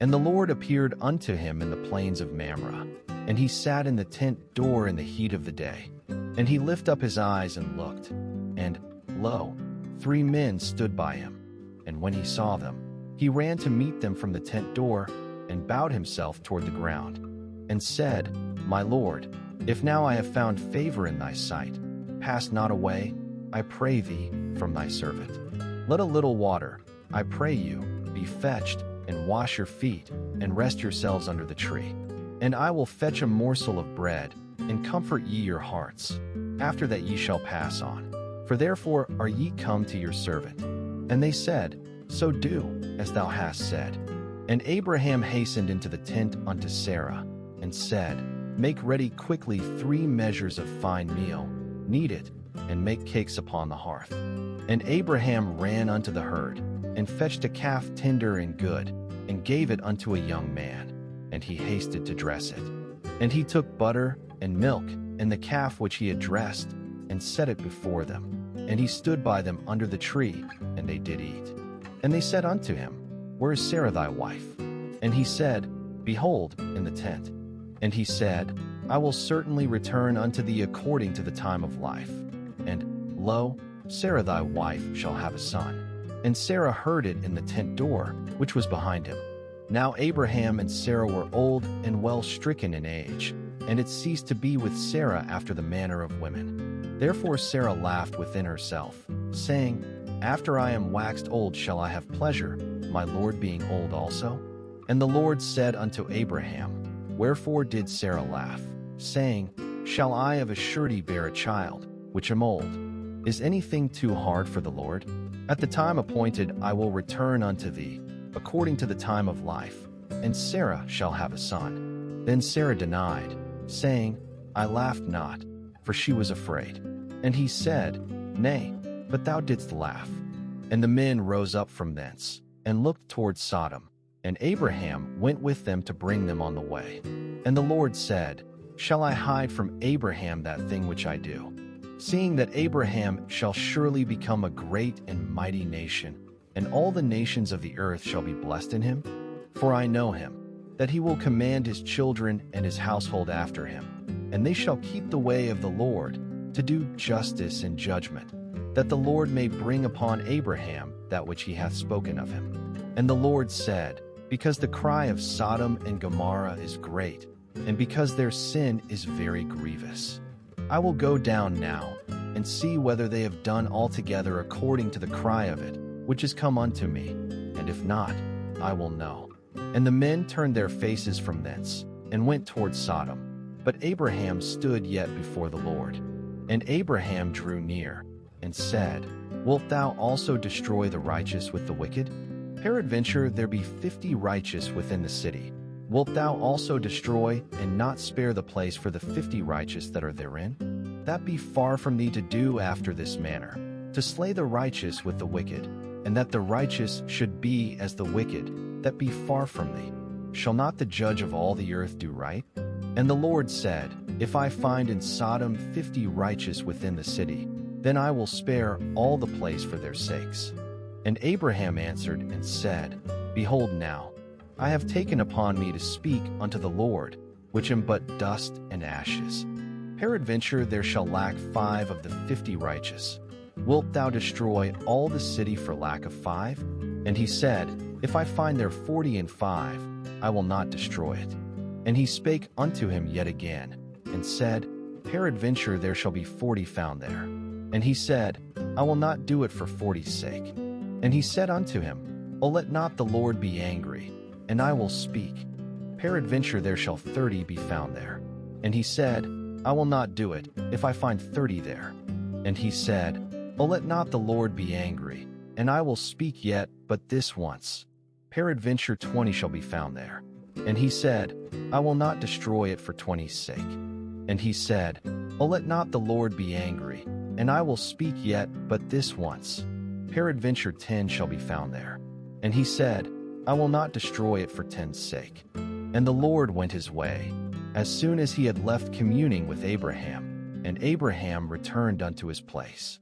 And the Lord appeared unto him in the plains of Mamre, and he sat in the tent door in the heat of the day. And he lifted up his eyes and looked, and, lo, 3 men stood by him. And when he saw them, he ran to meet them from the tent door, and bowed himself toward the ground, and said, My Lord, if now I have found favor in thy sight, pass not away, I pray thee, from thy servant. Let a little water, I pray you, be fetched, and wash your feet, and rest yourselves under the tree. And I will fetch a morsel of bread, and comfort ye your hearts. After that ye shall pass on. For therefore are ye come to your servant. And they said, So do, as thou hast said. And Abraham hastened into the tent unto Sarah, and said, Make ready quickly 3 measures of fine meal, knead it, and make cakes upon the hearth. And Abraham ran unto the herd, and fetched a calf tender and good, and gave it unto a young man, and he hasted to dress it. And he took butter and milk, and the calf which he had dressed, and set it before them. And he stood by them under the tree, and they did eat. And they said unto him, Where is Sarah thy wife? And he said, Behold, in the tent. And he said, I will certainly return unto thee according to the time of life. And, lo, Sarah thy wife shall have a son. And Sarah heard it in the tent door, which was behind him. Now Abraham and Sarah were old and well stricken in age, and it ceased to be with Sarah after the manner of women. Therefore Sarah laughed within herself, saying, After I am waxed old shall I have pleasure, my Lord being old also? And the Lord said unto Abraham, Wherefore did Sarah laugh, saying, Shall I of a surety bear a child, which am old? Is anything too hard for the Lord? At the time appointed I will return unto thee, according to the time of life, and Sarah shall have a son. Then Sarah denied, saying, I laughed not, for she was afraid. And he said, Nay, but thou didst laugh. And the men rose up from thence, and looked toward Sodom. And Abraham went with them to bring them on the way. And the Lord said, Shall I hide from Abraham that thing which I do? Seeing that Abraham shall surely become a great and mighty nation, and all the nations of the earth shall be blessed in him? For I know him, that he will command his children and his household after him, and they shall keep the way of the Lord, to do justice and judgment, that the Lord may bring upon Abraham that which he hath spoken of him. And the Lord said, Because the cry of Sodom and Gomorrah is great, and because their sin is very grievous, I will go down now, and see whether they have done altogether according to the cry of it, which is come unto me, and if not, I will know. And the men turned their faces from thence, and went toward Sodom. But Abraham stood yet before the Lord. And Abraham drew near, and said, Wilt thou also destroy the righteous with the wicked? Peradventure there be 50 righteous within the city. Wilt thou also destroy, and not spare the place for the 50 righteous that are therein? That be far from thee to do after this manner, to slay the righteous with the wicked, and that the righteous should be as the wicked, that be far from thee. Shall not the judge of all the earth do right? And the Lord said, If I find in Sodom 50 righteous within the city, then I will spare all the place for their sakes. And Abraham answered and said, Behold now, I have taken upon me to speak unto the Lord, which am but dust and ashes. Peradventure there shall lack 5 of the 50 righteous. Wilt thou destroy all the city for lack of 5? And he said, If I find there 40 and 5, I will not destroy it. And he spake unto him yet again, and said, Peradventure there shall be 40 found there. And he said, I will not do it for 40's sake. And he said unto him, O let not the Lord be angry, and I will speak. Peradventure there shall 30 be found there. And he said, I will not do it, if I find 30 there. And he said, O let not the Lord be angry, and I will speak yet but this once. Peradventure 20 shall be found there. And he said, I will not destroy it for 20's sake. And he said, O let not the Lord be angry, and I will speak yet but this once. Peradventure 10 shall be found there. And he said, I will not destroy it for 10's sake. And the Lord went his way, as soon as he had left communing with Abraham, and Abraham returned unto his place.